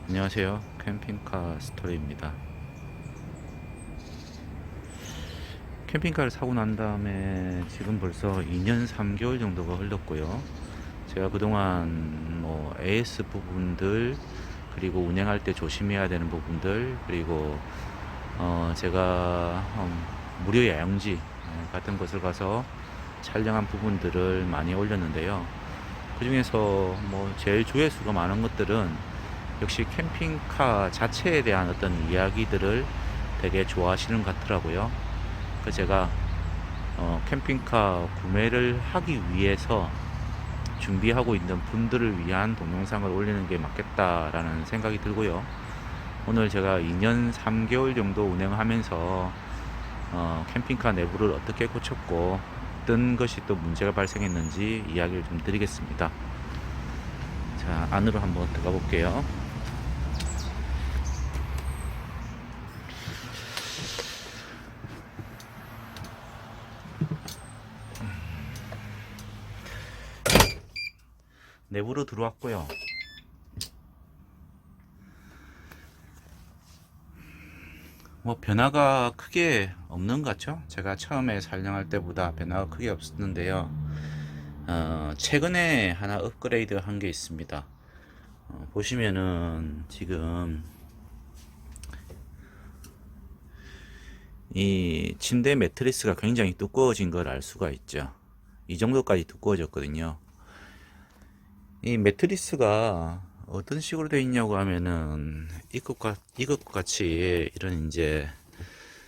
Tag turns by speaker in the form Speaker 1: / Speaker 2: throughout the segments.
Speaker 1: 안녕하세요. 캠핑카 스토리입니다. 캠핑카를 사고 난 다음에 지금 벌써 2년 3개월 정도가 흘렀고요. 제가 그동안 AS 부분들, 그리고 운행할 때 조심해야 되는 부분들, 그리고 제가 무료 야영지 같은 곳을 가서 촬영한 부분들을 많이 올렸는데요. 그 중에서 제일 조회수가 많은 것들은 역시 캠핑카 자체에 대한 어떤 이야기들을 되게 좋아하시는 것 같더라고요. 그 제가 캠핑카 구매를 하기 위해서 준비하고 있는 분들을 위한 동영상을 올리는 게 맞겠다라는 생각이 들고요. 오늘 제가 2년 3개월 정도 운행하면서 캠핑카 내부를 어떻게 고쳤고 어떤 것이 또 문제가 발생했는지 이야기를 좀 드리겠습니다. 자, 안으로 한번 들어가 볼게요. 내부로 들어왔고요. 변화가 크게 없는 것 같죠? 제가 처음에 촬영할 때보다 변화가 크게 없었는데요. 최근에 하나 업그레이드 한 게 있습니다. 보시면은 지금 이 침대 매트리스가 굉장히 두꺼워진 걸 알 수가 있죠. 이 정도까지 두꺼워졌거든요. 이 매트리스가 어떤 식으로 되어 있냐고 하면은 이것과 같이 이런 이제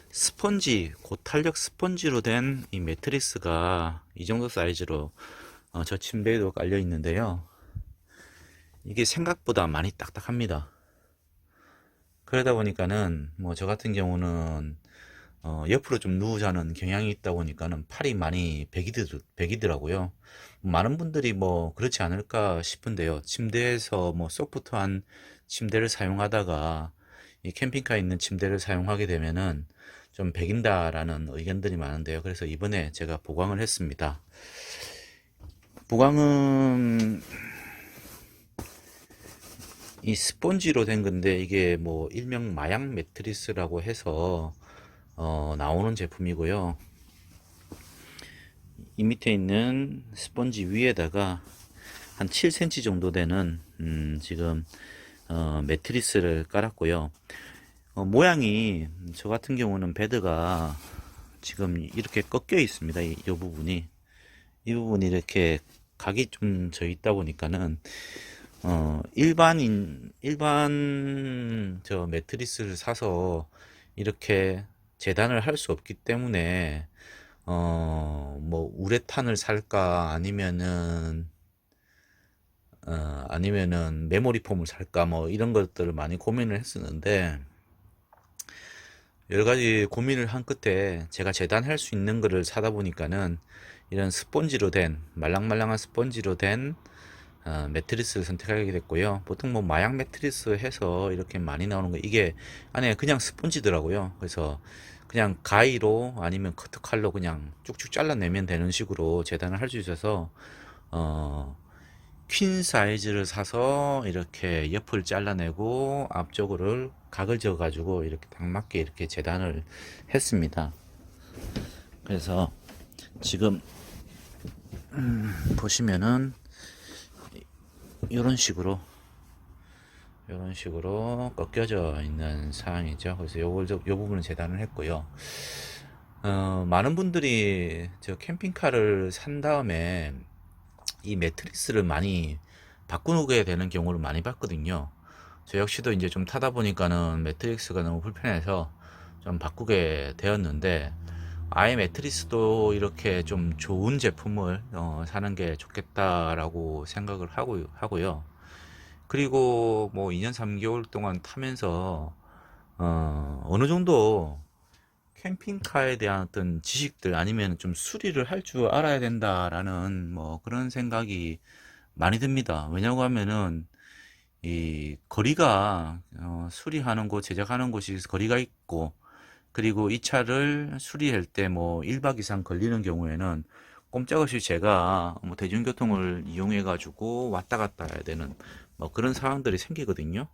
Speaker 1: 스펀지, 고탄력 스펀지로 된 이 매트리스가 이 정도 사이즈로 저 침대에도 깔려 있는데요. 이게 생각보다 많이 딱딱합니다. 그러다 보니까는 저 같은 경우는 옆으로 좀 누우자는 경향이 있다 보니까는 팔이 많이 베기더라고요. 많은 분들이 그렇지 않을까 싶은데요. 침대에서 소프트한 침대를 사용하다가 이 캠핑카에 있는 침대를 사용하게 되면은 좀 배긴다라는 의견들이 많은데요. 그래서 이번에 제가 보강을 했습니다. 보강은 이 스펀지로 된 건데 이게 일명 마약 매트리스라고 해서 나오는 제품이고요. 이 밑에 있는 스펀지 위에다가 한 7cm 정도 되는 지금 매트리스를 깔았고요. 모양이 저 같은 경우는 베드가 지금 이렇게 꺾여 있습니다. 이 부분이 이렇게 각이 좀 져 있다 보니까는 일반 저 매트리스를 사서 이렇게 재단을 할 수 없기 때문에 우레탄을 살까 아니면은 메모리 폼을 살까 이런 것들을 많이 고민을 했었는데 여러 가지 고민을 한 끝에 제가 재단할 수 있는 거를 사다 보니까는 이런 스펀지로 된 말랑말랑한 스펀지로 된 매트리스를 선택하게 됐고요. 보통 마약 매트리스 해서 이렇게 많이 나오는 거 이게 안에 그냥 스펀지더라고요. 그래서 그냥 가위로 아니면 커트칼로 그냥 쭉쭉 잘라내면 되는 식으로 재단을 할 수 있어서 퀸 사이즈를 사서 이렇게 옆을 잘라내고 앞쪽을 각을 지어 가지고 이렇게 딱 맞게 이렇게 재단을 했습니다. 그래서 지금 보시면은 이런 식으로 꺾여져 있는 상황이죠. 그래서 요 부분은 재단을 했고요. 많은 분들이 저 캠핑카를 산 다음에 이 매트리스를 많이 바꾸게 되는 경우를 많이 봤거든요. 저 역시도 이제 좀 타다 보니까는 매트리스가 너무 불편해서 좀 바꾸게 되었는데 아예 매트리스도 이렇게 좀 좋은 제품을 사는 게 좋겠다라고 생각을 하고요. 그리고 2년 3개월 동안 타면서 어느 정도 캠핑카에 대한 어떤 지식들 아니면 좀 수리를 할 줄 알아야 된다라는 그런 생각이 많이 듭니다. 왜냐고 하면은 이 거리가 수리하는 곳, 제작하는 곳이 거리가 있고 그리고 이 차를 수리할 때 1박 이상 걸리는 경우에는 꼼짝없이 제가 대중교통을 이용해 가지고 왔다 갔다 해야 되는 그런 상황들이 생기거든요.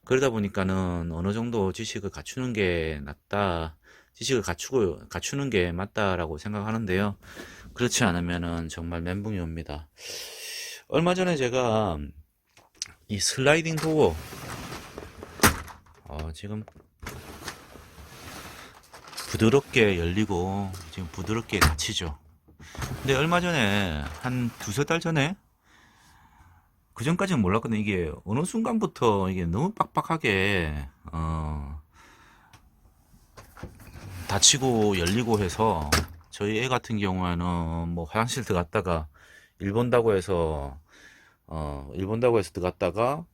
Speaker 1: 그러다 보니까는 어느 정도 지식을 갖추는 게 낫다. 지식을 갖추는 게 맞다라고 생각하는데요. 그렇지 않으면은 정말 멘붕이 옵니다. 얼마 전에 제가 이 슬라이딩 도어, 지금 부드럽게 열리고 지금 부드럽게 닫히죠. 근데 얼마 전에 한 두세 달 전에 그 전까지는 몰랐거든요. 이게 어느 순간부터 이게 너무 빡빡하게 닫히고 열리고 해서 저희 애 같은 경우에는 뭐 화장실 들어갔다가 일 본다고 해서 일 본다고 해서 들어갔다가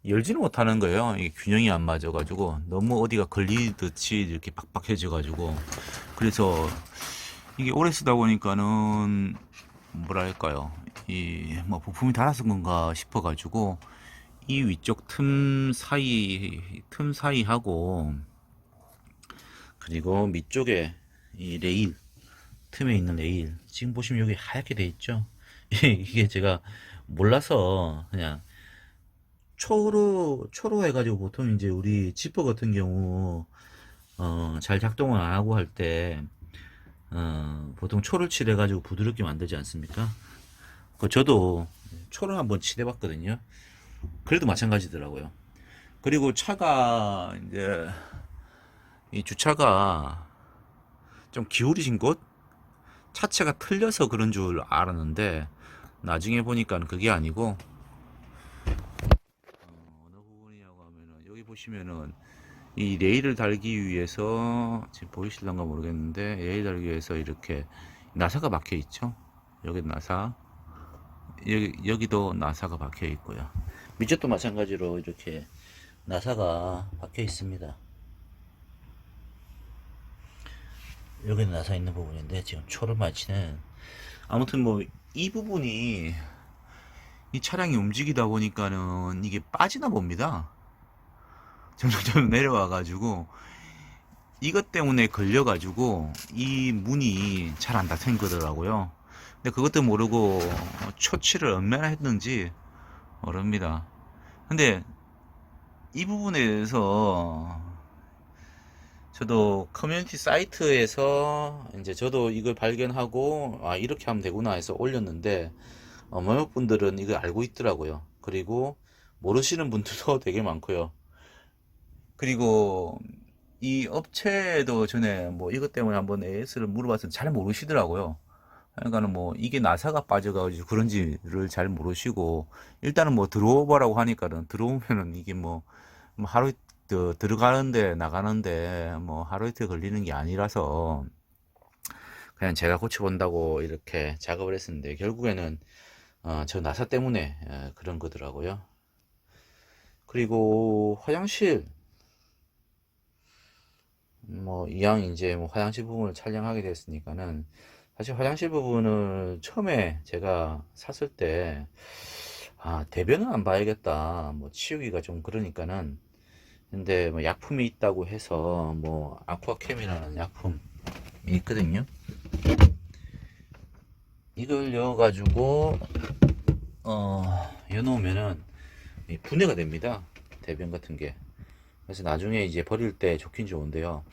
Speaker 1: 열지는 못하는 거예요. 이게 균형이 안 맞아가지고 너무 어디가 걸리듯이 이렇게 빡빡해져가지고 그래서 이게 오래 쓰다 보니까는 뭐랄까요, 이 뭐 부품이 닳아서 건가 싶어가지고 이 위쪽 틈 사이하고 그리고 밑쪽에 이 레일 틈에 있는 레일 지금 보시면 여기 하얗게 돼 있죠. 이게 제가 몰라서 그냥 초로 해가지고 보통 이제 우리 지퍼 같은 경우 잘 작동을 안 하고 할 때 보통 초를 칠해가지고 부드럽게 만들지 않습니까? 저도 초를 한번 칠해봤거든요. 그래도 마찬가지더라고요. 그리고 차가 이제 이 주차가 좀 기울이신 곳 차체가 틀려서 그런 줄 알았는데 나중에 보니까 그게 아니고 어느 부분이냐고 하면은 여기 보시면은 이 레일을 달기 위해서 지금 보이실런가 모르겠는데 레일 달기 위해서 이렇게 나사가 박혀 있죠. 여기 나사 여기도 나사가 박혀 있고요. 밑쪽도 마찬가지로 이렇게 나사가 박혀 있습니다. 여기 나사 있는 부분인데 지금 초를 마치는 아무튼 뭐 이 부분이 이 차량이 움직이다 보니까는 이게 빠지나 봅니다. 점점 내려와 가지고 이것 때문에 걸려 가지고 이 문이 잘 안 닫힌 거더라고요. 근데 그것도 모르고 초치를 얼마나 했는지 모릅니다. 근데 이 부분에 대해서 저도 커뮤니티 사이트에서 이제 저도 이걸 발견하고 아 이렇게 하면 되구나 해서 올렸는데 몇몇 분들은 이걸 알고 있더라고요. 그리고 모르시는 분들도 되게 많고요. 그리고 이 업체도 전에 뭐 이것 때문에 한번 AS를 물어봤을 때 잘 모르시더라고요. 그러니까는 뭐 이게 나사가 빠져가지고 그런지를 잘 모르시고 일단은 뭐 들어오라고 하니까는 들어오면은 이게 뭐 하루 들어가는데 나가는데 뭐 하루 이틀 걸리는 게 아니라서 그냥 제가 고쳐본다고 이렇게 작업을 했었는데 결국에는 저 나사 때문에 그런 거더라고요. 그리고 화장실 뭐 이왕 이제 뭐 화장실 부분을 촬영하게 됐으니까는 사실 화장실 부분을 처음에 제가 샀을 때 대변은 안 봐야겠다 뭐 치우기가 좀 그러니까는 근데 뭐 약품이 있다고 해서 뭐 아쿠아캠이라는 약품이 있거든요. 이걸 넣어가지고 넣어놓으면은 분해가 됩니다. 대변 같은 게. 그래서 나중에 이제 버릴 때 좋긴 좋은데요.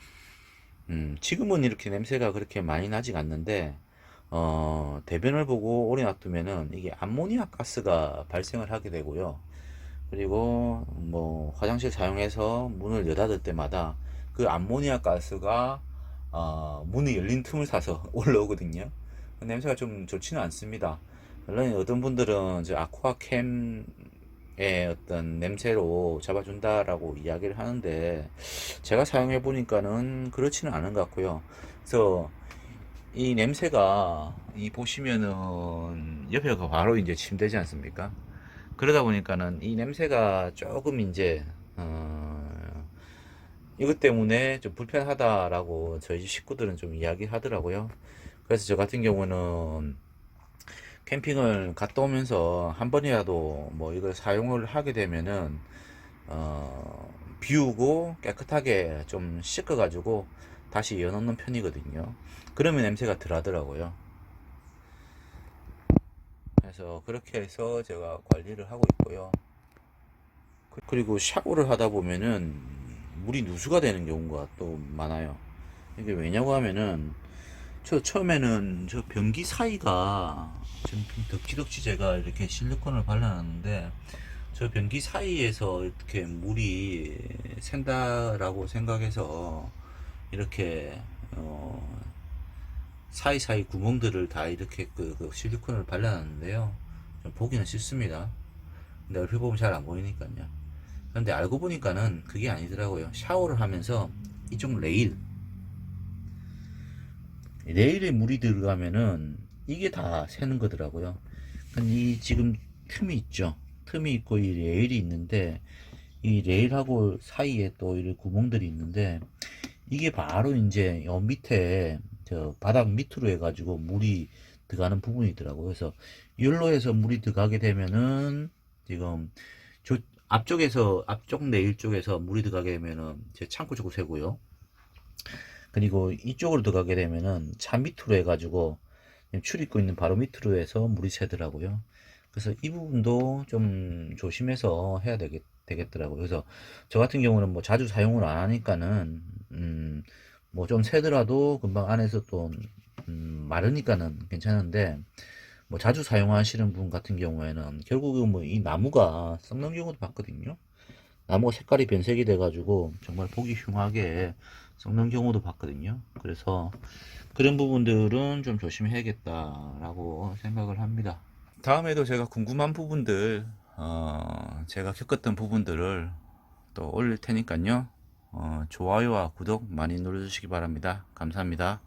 Speaker 1: 지금은 이렇게 냄새가 그렇게 많이 나지가 않는데 대변을 보고 오래 놔두면은 이게 암모니아 가스가 발생을 하게 되고요. 그리고 뭐 화장실 사용해서 문을 여닫을 때마다 그 암모니아 가스가 문이 열린 틈을 타서 올라오거든요. 냄새가 좀 좋지는 않습니다. 물론 어떤 분들은 저 아쿠아캠의 어떤 냄새로 잡아준다라고 이야기를 하는데 제가 사용해 보니까는 그렇지는 않은 것 같고요. 그래서 이 냄새가 이 보시면은 옆에가 바로 이제 침대지 않습니까? 그러다 보니까는 이 냄새가 조금 이제 이것 때문에 좀 불편하다라고 저희 집 식구들은 좀 이야기하더라고요. 그래서 저 같은 경우는 캠핑을 갔다 오면서 한 번이라도 뭐 이걸 사용을 하게 되면은 비우고 깨끗하게 좀 씻어가지고 다시 여놓는 편이거든요. 그러면 냄새가 덜 하더라고요. 그래서 그렇게 해서 제가 관리를 하고 있고요. 그리고 샤워를 하다 보면은 물이 누수가 되는 경우가 또 많아요. 이게 왜냐고 하면은 저 처음에는 저 변기 사이가 좀 덕지덕지 제가 이렇게 실리콘을 발라놨는데 저 변기 사이에서 이렇게 물이 샌다라고 생각해서 이렇게 사이사이 구멍들을 다 이렇게 그 실리콘을 발라놨는데요. 좀 보기는 쉽습니다. 근데 얼핏 보면 잘 안 보이니까요. 근데 알고 보니까는 그게 아니더라고요. 샤워를 하면서 이쪽 레일에 물이 들어가면은 이게 다 새는 거더라고요. 근데 이 지금 틈이 있죠. 틈이 있고 이 레일이 있는데 이 레일하고 사이에 또 이런 구멍들이 있는데 이게 바로 이제 여 밑에 저 바닥 밑으로 해가지고 물이 들어가는 부분이더라고요. 그래서 열로 해서 물이 들어가게 되면은 지금 저 앞쪽에서 앞쪽 레일 쪽에서 물이 들어가게 되면은 제 창고 쪽으로 새고요. 그리고 이쪽으로 들어가게 되면은 차 밑으로 해가지고 출입구 있는 바로 밑으로 해서 물이 새더라고요. 그래서 이 부분도 좀 조심해서 해야 되겠더라고요. 그래서 저 같은 경우는 뭐 자주 사용을 안 하니까는 뭐 좀 새더라도 금방 안에서 또 마르니까는 괜찮은데 뭐 자주 사용하시는 분 같은 경우에는 결국은 뭐 이 나무가 썩는 경우도 봤거든요. 나무가 색깔이 변색이 돼가지고 정말 보기 흉하게 썩는 경우도 봤거든요. 그래서 그런 부분들은 좀 조심해야겠다라고 생각을 합니다. 다음에도 제가 궁금한 부분들, 제가 겪었던 부분들을 또 올릴 테니까요. 좋아요와 구독 많이 눌러주시기 바랍니다. 감사합니다.